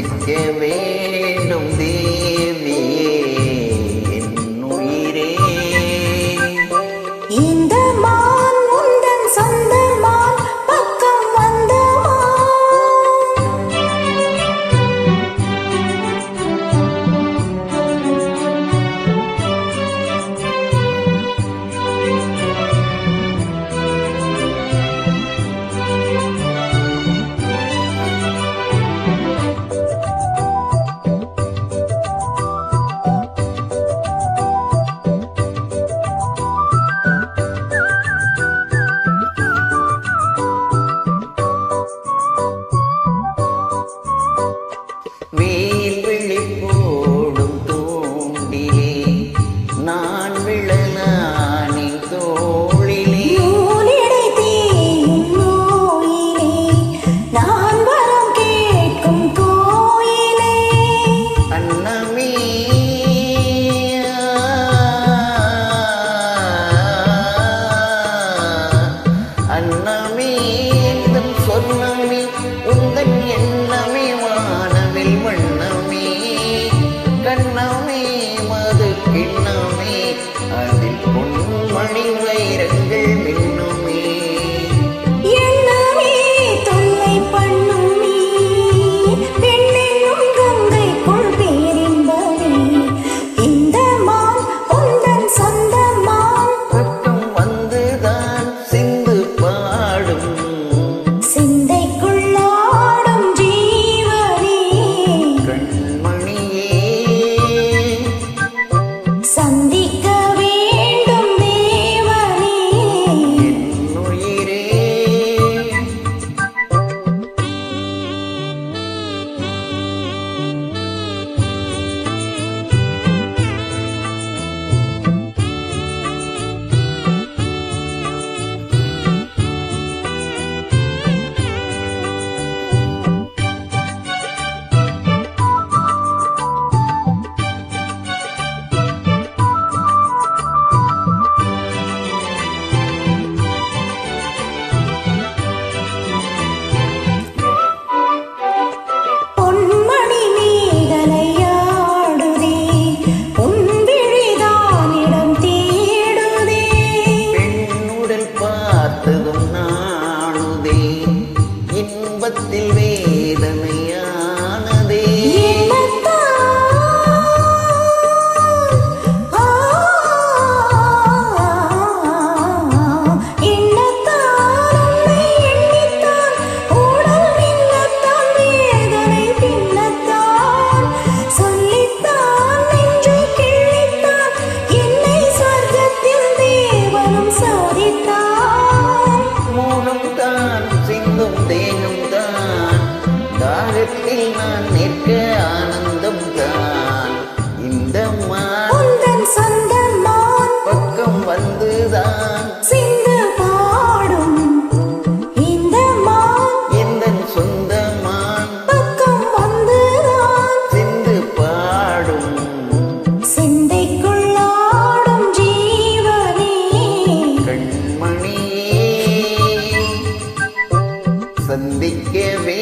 சந்திக்க வேண்டும் தேவியே என் உயிரே. இந்த மான் முந்தன் சொந்த மான் பக்கம் வந்த வெயில் விழி போடும் தூண்டிலே நான் விழலானின் தோளிலே நூலிடை தீயும் நோயிலே நான் வரம் கேட்கும் கோயிலே அன்னமே அன்னமே எந்தன் சொன்னமே உந்தன் எண்ணமே வானவில் வண்ணமே கண்ணமே மது கிண்ணமே அதில் பொன்மணி வைரங்கள் மின்னுமே எண்ணமே தொல்லை பண்ணுமே பெண்ணென்னும் கங்கைக்குள் பேரின்பமே இந்த மான் உந்தன் சொந்த மான் பக்கம் வந்துதான் சிந்து பாடும் சிந்தைக்குள்ளாடும் ஜீவனே கண்மணியே சந்திக்க வேண்டும் தேவனே என் உயிரே. பொன்மணி மேகலையாடுதே பொன்விழிதானிடம் தேடுதே பெண்ணுடல் பார்த்ததும் நாணுதே இன்பத்தில் வேதனையானதே மூலம் தான் சிந்தும் தேனும் தான் தாகத்தில் நான் நிற்க ஆனந்தம் தான் இந்த மான் சொந்த மான் பக்கம் வந்துதான் சிந்து பாடும் இந்த மான் எந்தன் சொந்த மான் பக்கம் வந்துதான் சிந்து பாடும் சிந்தைக்குள்ளாடும் ஜீவனே கண்மணியே சந்திக்கவே